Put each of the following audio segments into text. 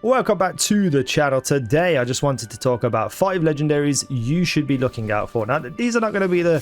Welcome back to the channel. Today I just wanted to talk about 5 legendaries you should be looking out for. Now these are not going to be the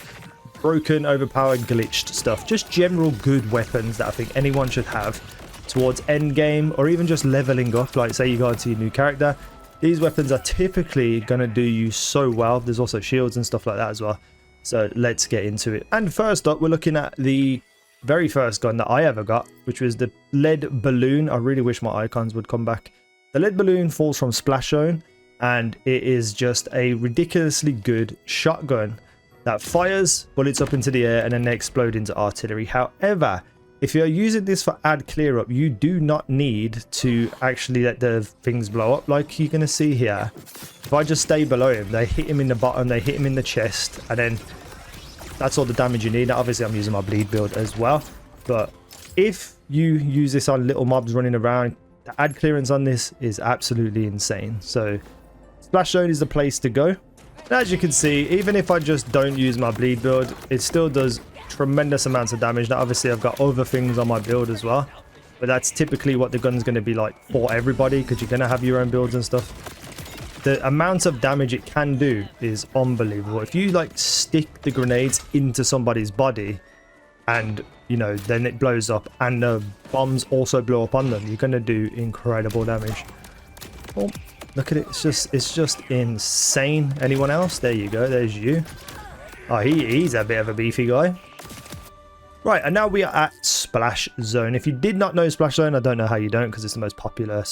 broken, overpowered, glitched stuff, just general good weapons that I think anyone should have towards end game or even just leveling up. Like say you go to your new character, these weapons are typically going to do you so well. There's also shields and stuff like that as well, so let's get into it. And first up, we're looking at the very first gun that I ever got, which was the lead balloon. I really wish my icons would come back. The lead balloon falls from Splash Zone, and it is just a ridiculously good shotgun that fires bullets up into the air and then they explode into artillery. However, if you're using this for ad clear up, you do not need to actually let the things blow up like you're going to see here. If I just stay below him, they hit him in the bottom, they hit him in the chest, and then that's all the damage you need. Now, obviously, I'm using my bleed build as well, but if you use this on little mobs running around, the ad clearance on this is absolutely insane. So Splash Zone is the place to go. And as you can see, even if I just don't use my bleed build, it still does tremendous amounts of damage. Now obviously I've got other things on my build as well, but that's typically what the gun's going to be like for everybody, because you're going to have your own builds and stuff. The amount of damage it can do is unbelievable. If you like stick the grenades into somebody's body and you know then it blows up and the bombs also blow up on them, you're going to do incredible damage. Oh, look at it, it's just insane. Anyone else? There you go, there's you. Oh, he's a bit of a beefy guy. Right, and now we are at Splash Zone. If you did not know Splash Zone, I don't know how you don't, because it's the most popular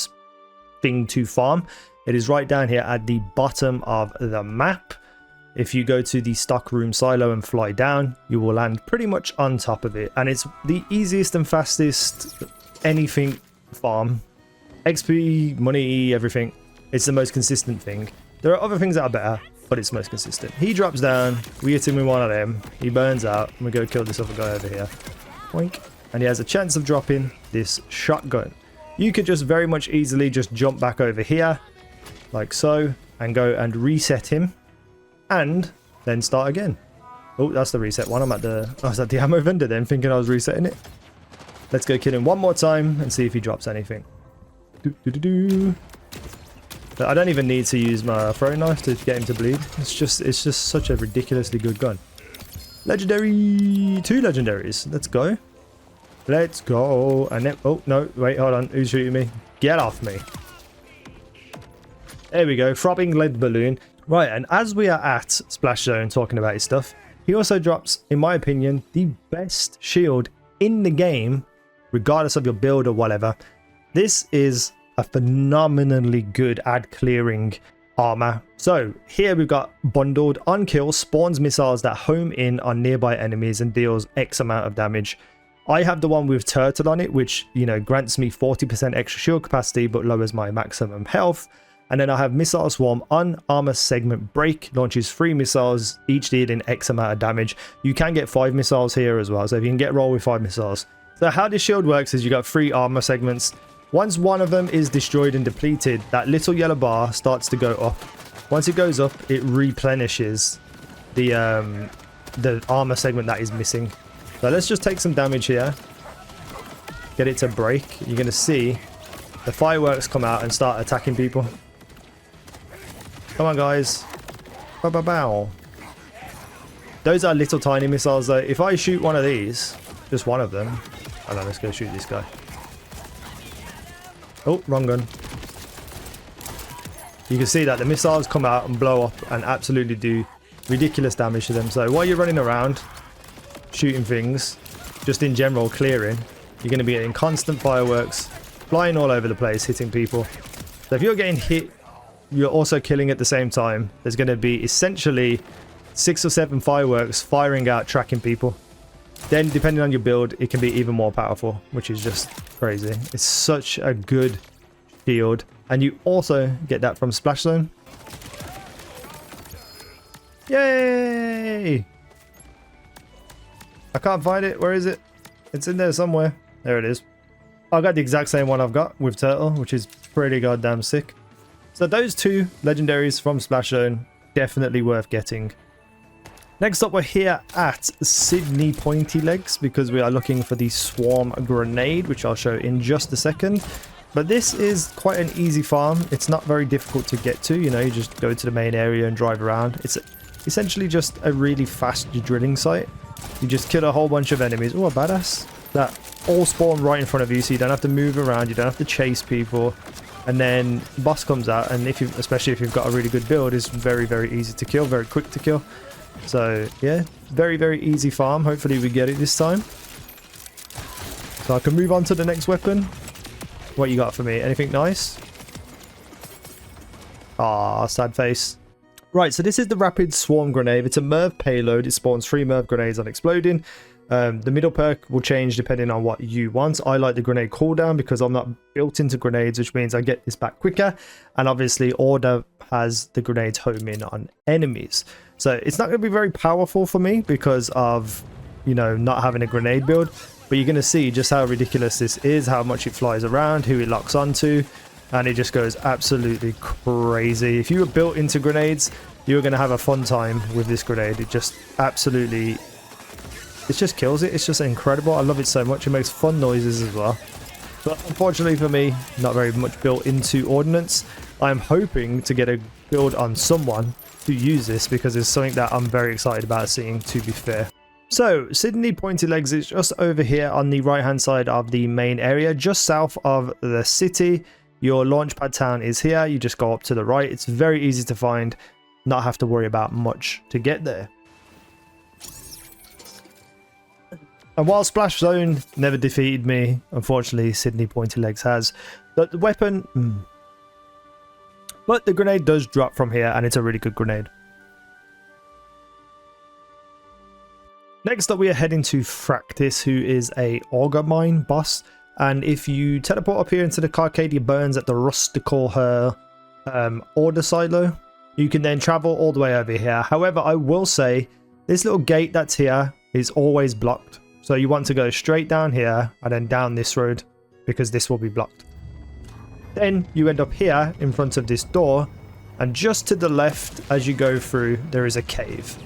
thing to farm. It is right down here at the bottom of the map. If you go to the stock room silo and fly down, you will land pretty much on top of it. And it's the easiest and fastest anything farm. XP, money, everything. It's the most consistent thing. There are other things that are better, but it's most consistent. He drops down, we hit him with one of them, he burns out, and we go kill this other guy over here. Boink. And he has a chance of dropping this shotgun. You could just very much easily just jump back over here, like so, and go and reset him, and then start again. Oh, that's the reset one. I was at the ammo vendor then, thinking I was resetting it. Let's go kill him one more time and see if he drops anything. But I don't even need to use my throwing knife to get him to bleed. It's just such a ridiculously good gun. Legendary, 2 legendaries. Let's go. Let's go. And then, oh no, wait, hold on. Who's shooting me? Get off me. There we go. Throbbing lead balloon. Right, and as we are at Splash Zone talking about his stuff, he also drops, in my opinion, the best shield in the game, regardless of your build or whatever. This is a phenomenally good ad clearing armor. So here we've got bundled on kill, spawns missiles that home in on nearby enemies and deals X amount of damage. I have the one with turtle on it, which, you know, grants me 40% extra shield capacity but lowers my maximum health. And then I have Missile Swarm on Armor Segment Break, launches 3 missiles, each dealing X amount of damage. You can get 5 missiles here as well, so if you can get roll with 5 missiles. So how this shield works is you got 3 armor segments. Once one of them is destroyed and depleted, that little yellow bar starts to go up. Once it goes up, it replenishes the armor segment that is missing. So let's just take some damage here. Get it to break. You're going to see the fireworks come out and start attacking people. Come on, guys. Bow, bow, bow. Those are little tiny missiles, though. If I shoot one of these, just one of them. Hold on, let's go shoot this guy. Oh, wrong gun. You can see that the missiles come out and blow up and absolutely do ridiculous damage to them. So while you're running around, shooting things, just in general clearing, you're going to be getting constant fireworks, flying all over the place, hitting people. So if you're getting hit, you're also killing at the same time. There's going to be essentially 6 or 7 fireworks firing out, tracking people. Then depending on your build, it can be even more powerful, which is just crazy. It's such a good shield. And you also get that from Splash Zone. Yay! I can't find it. Where is it? It's in there somewhere. There it is. I got the exact same one I've got with Turtle, which is pretty goddamn sick. So those 2 legendaries from Splash Zone, definitely worth getting. Next up, we're here at Sydney Pointy Legs because we are looking for the Swarm Grenade, which I'll show in just a second. But this is quite an easy farm. It's not very difficult to get to. You know, you just go to the main area and drive around. It's essentially just a really fast drilling site. You just kill a whole bunch of enemies. Oh, a badass. That all spawn right in front of you, so you don't have to move around. You don't have to chase people. And then the boss comes out, and especially if you've got a really good build, it's very, very easy to kill, very quick to kill. So yeah, very, very easy farm. Hopefully we get it this time. So I can move on to the next weapon. What you got for me? Anything nice? Ah, sad face. Right, so this is the Rapid Swarm Grenade. It's a MERV payload. It spawns 3 MERV grenades on exploding. The middle perk will change depending on what you want. I like the grenade cooldown because I'm not built into grenades, which means I get this back quicker. And obviously Order has the grenades homing on enemies. So it's not going to be very powerful for me because of, you know, not having a grenade build. But you're going to see just how ridiculous this is, how much it flies around, who it locks onto. And it just goes absolutely crazy. If you were built into grenades, you're going to have a fun time with this grenade. It just absolutely... it just kills it. It's just incredible. I love it so much. It makes fun noises as well. But unfortunately for me, not very much built into Ordnance. I'm hoping to get a build on someone to use this because it's something that I'm very excited about seeing, to be fair. So, Sydney Pointy Legs is just over here on the right-hand side of the main area, just south of the city. Your launchpad town is here. You just go up to the right. It's very easy to find, not have to worry about much to get there. And while Splash Zone never defeated me, unfortunately Sydney Pointy Legs has. But the weapon... But the grenade does drop from here, and it's a really good grenade. Next up, we are heading to Fractis, who is a auger mine boss. And if you teleport up here into the Carcadia Burns at the Rustical Order silo, you can then travel all the way over here. However, I will say this little gate that's here is always blocked. So you want to go straight down here and then down this road because this will be blocked. Then you end up here in front of this door, and just to the left as you go through there is a cave.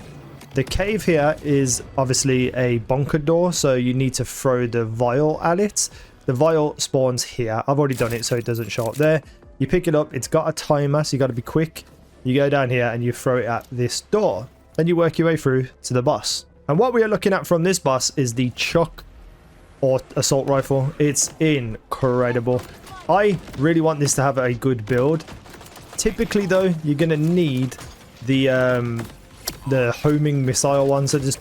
The cave here is obviously a bunker door, so you need to throw the vial at it. The vial spawns here. I've already done it so it doesn't show up there. You pick it up, it's got a timer, so you got to be quick. You go down here and you throw it at this door. Then you work your way through to the boss. And what we are looking at from this boss is the Chuck or assault rifle. It's incredible. I really want this to have a good build. Typically though, you're gonna need the homing missile one. So there's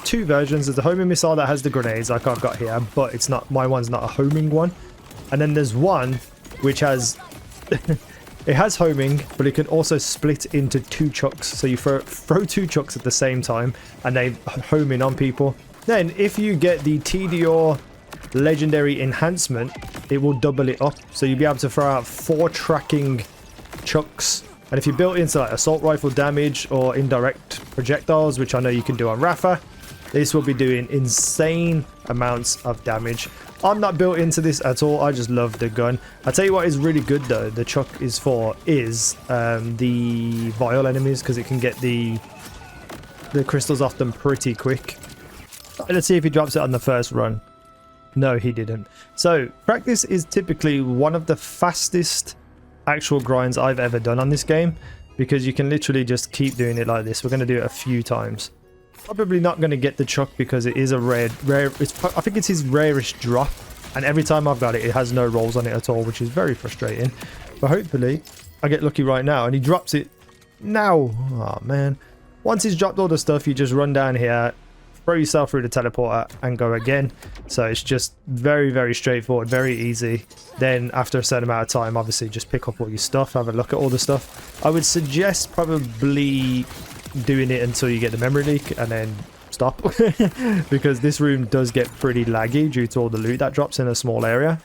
two versions. There's the homing missile that has the grenades like I've got here, but it's not, my one's not a homing one. And then there's one which has it has homing, but it can also split into 2 chucks. So you throw 2 chucks at the same time and they home in on people. Then if you get the TDR legendary enhancement, it will double it up. So you'll be able to throw out 4 tracking chucks. And if you built into like assault rifle damage or indirect projectiles, which I know you can do on Rafa, this will be doing insane amounts of damage. I'm not built into this at all. I just love the gun. I'll tell you what is really good though, the Chuck is for, is the vial enemies, because it can get the crystals off them pretty quick. Let's see if he drops it on the first run. No, he didn't. So practice is typically one of the fastest actual grinds I've ever done on this game, because you can literally just keep doing it like this. We're going to do it a few times. Probably not going to get the Chuck because it is a rare I think it's his rarest drop, and every time I've got it, it has no rolls on it at all, which is very frustrating. But hopefully I get lucky right now, and he drops it now. Oh man. Once he's dropped all the stuff, you just run down here, throw yourself through the teleporter and go again. So it's just very, very straightforward, very easy. Then after a certain amount of time, obviously just pick up all your stuff, have a look at all the stuff. I would suggest probably doing it until you get the memory leak and then stop, because this room does get pretty laggy due to all the loot that drops in a small area.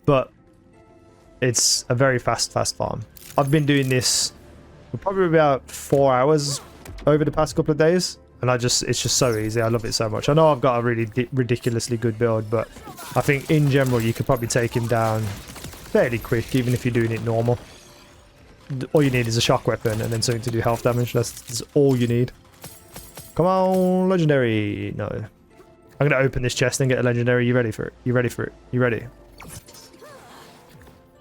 But it's a very fast farm. I've been doing this for probably about 4 hours over the past couple of days, and it's just so easy. I love it so much. I know I've got a really ridiculously good build, but I think in general you could probably take him down fairly quick, even if you're doing it normal. All you need is a shock weapon and then something to do health damage. That's all you need. Come on, legendary. No. I'm going to open this chest and get a legendary. You ready for it? You ready for it? You ready?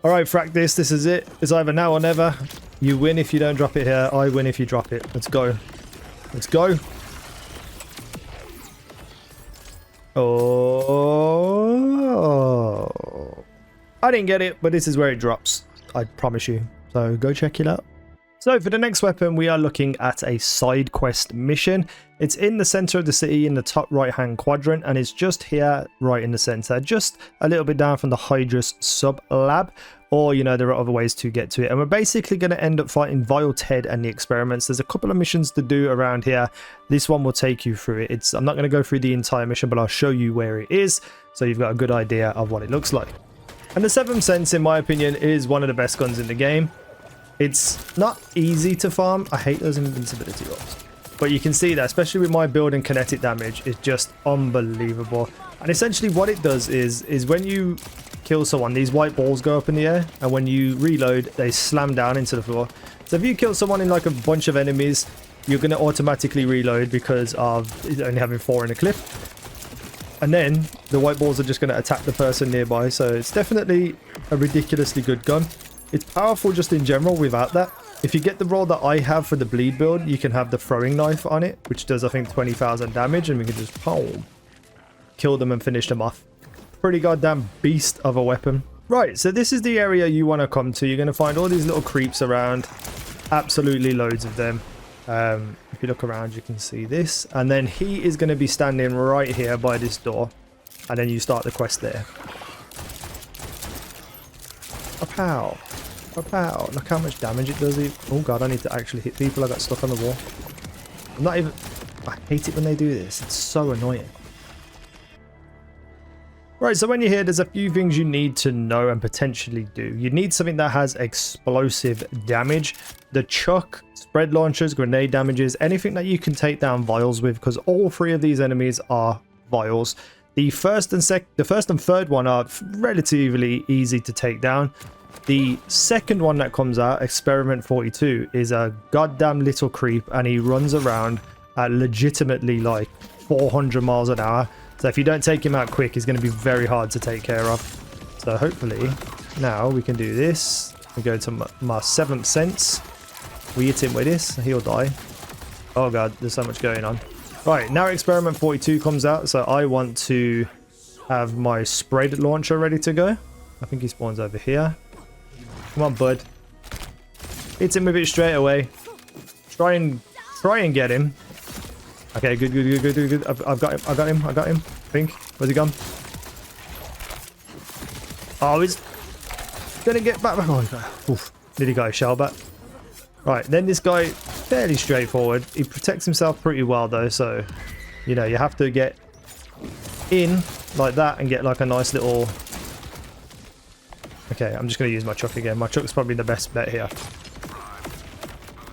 All right, frack this. This is it. It's either now or never. You win if you don't drop it here. I win if you drop it. Let's go. Let's go. Oh. I didn't get it, but this is where it drops. I promise you. So go check it out. So for the next weapon, we are looking at a side quest mission. It's in the center of the city in the top right hand quadrant, and it's just here right in the center, just a little bit down from the Hydra's sub lab, or you know, there are other ways to get to it. And we're basically going to end up fighting Vile Ted and the experiments. There's a couple of missions to do around here. This one will take you through it. I'm not going to go through the entire mission, but I'll show you where it is so you've got a good idea of what it looks like. And the 7th Sense, in my opinion, is one of the best guns in the game. It's not easy to farm. I hate those invincibility rolls. But you can see that, especially with my build and kinetic damage, it's just unbelievable. And essentially what it does is when you kill someone, these white balls go up in the air, and when you reload, they slam down into the floor. So if you kill someone in like a bunch of enemies, you're going to automatically reload because of only having 4 in a clip. And then the white balls are just going to attack the person nearby. So it's definitely a ridiculously good gun. It's powerful just in general without that. If you get the roll that I have for the bleed build, you can have the throwing knife on it, which does, I think, 20,000 damage, and we can just boom, kill them and finish them off. Pretty goddamn beast of a weapon. Right, so this is the area you want to come to. You're going to find all these little creeps around. Absolutely loads of them. If you look around, you can see this. And then he is going to be standing right here by this door. And then you start the quest there. Oh, pow. Oh, pow. Look how much damage it does. Oh, God, I need to actually hit people. I got stuck on the wall. I'm not even... I hate it when they do this. It's so annoying. Right, so when you're here, there's a few things you need to know and potentially do. You need something that has explosive damage. The chuck, spread launchers, grenade damages, anything that you can take down vials with, because all 3 of these enemies are vials. The first and third one are relatively easy to take down. The second one that comes out, Experiment 42, is a goddamn little creep, and he runs around at legitimately like 400 miles an hour. So if you don't take him out quick, he's going to be very hard to take care of. So hopefully now we can do this. We go to my 7th Sense. We hit him with this. He'll die. Oh god, there's so much going on. Right, now Experiment 42 comes out. So I want to have my spread launcher ready to go. I think he spawns over here. Come on, bud. Hit him with it straight away. Try and get him. Okay, good. I've got him. I think. Where's he gone? Oh, he's gonna get back. Oh, oof. Nearly got his shell back. Right, then this guy, fairly straightforward. He protects himself pretty well though, so you know you have to get in like that and get like a nice little. Okay, I'm just gonna use my chuck again. My chuck's probably the best bet here.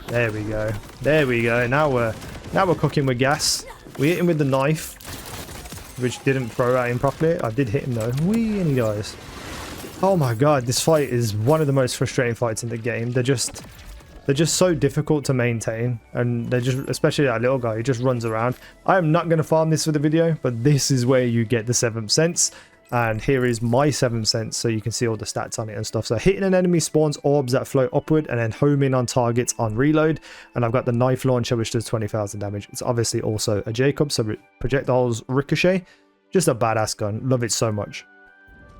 There we go. There we go. Now we're cooking with gas. We hit him with the knife, which didn't throw at him properly. I did hit him though. Whee, and he dies. Oh my god, this fight is one of the most frustrating fights in the game. They're just so difficult to maintain, and they're just, especially that little guy, he just runs around. I am not going to farm this for the video, but this is where you get the 7th Sense. And here is my 7th Sense, so you can see all the stats on it and stuff. So hitting an enemy spawns orbs that float upward and then home in on targets on reload. And I've got the knife launcher, which does 20,000 damage. It's obviously also a Jacob, so projectiles ricochet. Just a badass gun. Love it so much.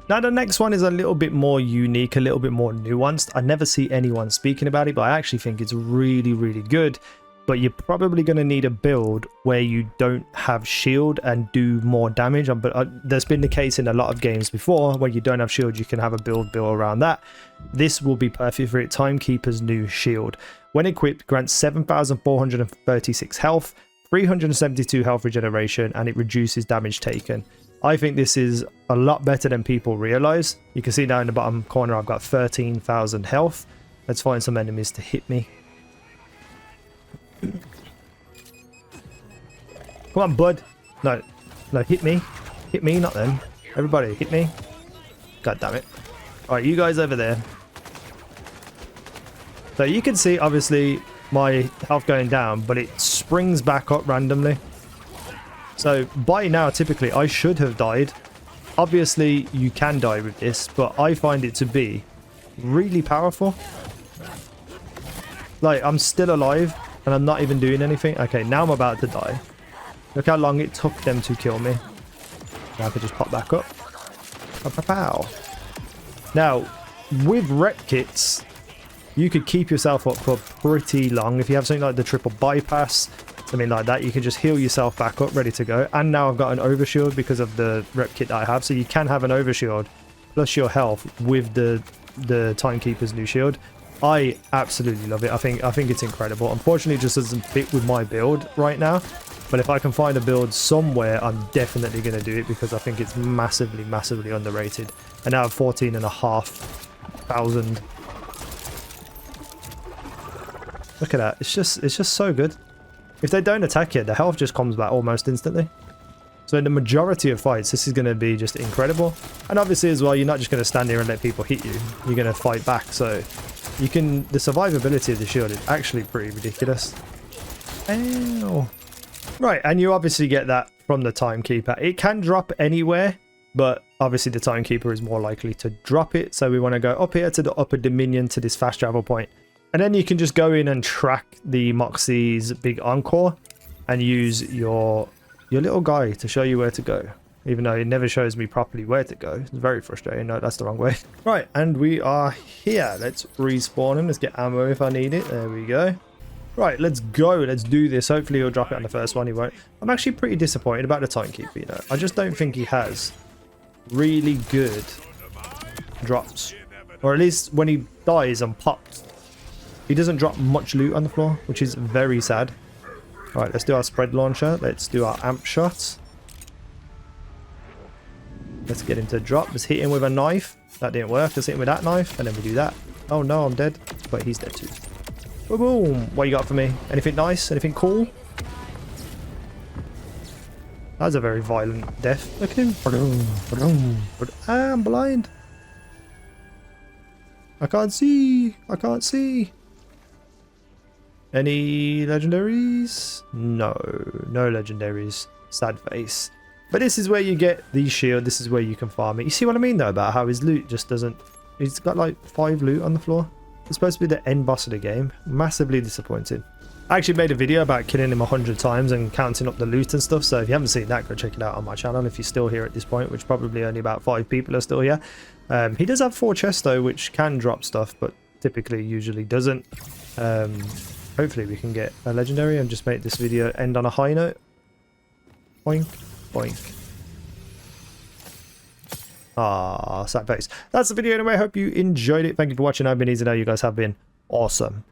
Now the next one is a little bit more unique, a little bit more nuanced. I never see anyone speaking about it, but I actually think it's really, really good. But you're probably going to need a build where you don't have shield and do more damage. But there's been the case in a lot of games before where you don't have shield, you can have a build around that. This will be perfect for it. Timekeeper's new shield. When equipped, grants 7,436 health, 372 health regeneration, and it reduces damage taken. I think this is a lot better than people realize. You can see down in the bottom corner, I've got 13,000 health. Let's find some enemies to hit me. Come on, bud. No, hit me. Hit me, not them. Everybody, hit me. God damn it. Alright, you guys over there. So you can see, obviously, my health going down, but it springs back up randomly. So by now, typically, I should have died. Obviously, you can die with this, but I find it to be really powerful. Like, I'm still alive, and I'm not even doing anything. Okay, now I'm about to die. Look how long it took them to kill me. Now I could just pop back up. Pow, pow, pow. Now, with rep kits, you could keep yourself up for pretty long. If you have something like the triple bypass, something like that, you can just heal yourself back up, ready to go. And now I've got an overshield because of the rep kit that I have. So you can have an overshield plus your health with the Timekeeper's new shield. I absolutely love it. I think it's incredible. Unfortunately, it just doesn't fit with my build right now. But if I can find a build somewhere, I'm definitely going to do it because I think it's massively, massively underrated. And now I have 14,500. Look at that. It's just so good. If they don't attack you, the health just comes back almost instantly. So in the majority of fights, this is going to be just incredible. And obviously as well, you're not just going to stand there and let people hit you. You're going to fight back. So you can... The survivability of the shield is actually pretty ridiculous. Ow. Right, and you obviously get that from the Timekeeper. It can drop anywhere, but obviously the Timekeeper is more likely to drop it. So we want to go up here to the upper Dominion to this fast travel point. And then you can just go in and track the Moxie's big encore and use your little guy to show you where to go. Even though it never shows me properly where to go. It's very frustrating. No, that's the wrong way. Right, and we are here. Let's respawn him. Let's get ammo if I need it. There we go. Right, let's go. Let's do this. Hopefully he'll drop it on the first one. He won't. I'm actually pretty disappointed about the Timekeeper, you know. I just don't think he has really good drops. Or at least when he dies and pops, he doesn't drop much loot on the floor, which is very sad. Alright, let's do our spread launcher. Let's do our amp shots. Let's get him to drop. Let's hit him with a knife. That didn't work. Let's hit him with that knife. And then we do that. Oh no, I'm dead. But he's dead too. Boom, boom. What you got for me? Anything nice? Anything cool? That's a very violent death. Look at him. Ah, I'm blind. I can't see. I can't see. Any legendaries? No. No legendaries. Sad face. But this is where you get the shield. This is where you can farm it. You see what I mean though about how his loot just doesn't... He's got like 5 loot on the floor. It's supposed to be the end boss of the game. Massively disappointed. I actually made a video about killing him 100 times and counting up the loot and stuff. So if you haven't seen that, go check it out on my channel if you're still here at this point, which probably only about 5 people are still here. He does have 4 chests though, which can drop stuff, but typically usually doesn't. Hopefully we can get a legendary and just make this video end on a high note. Boink, boink. Ah, sad face. That's the video anyway. I hope you enjoyed it. Thank you for watching. I've been Easy. Now you guys have been awesome.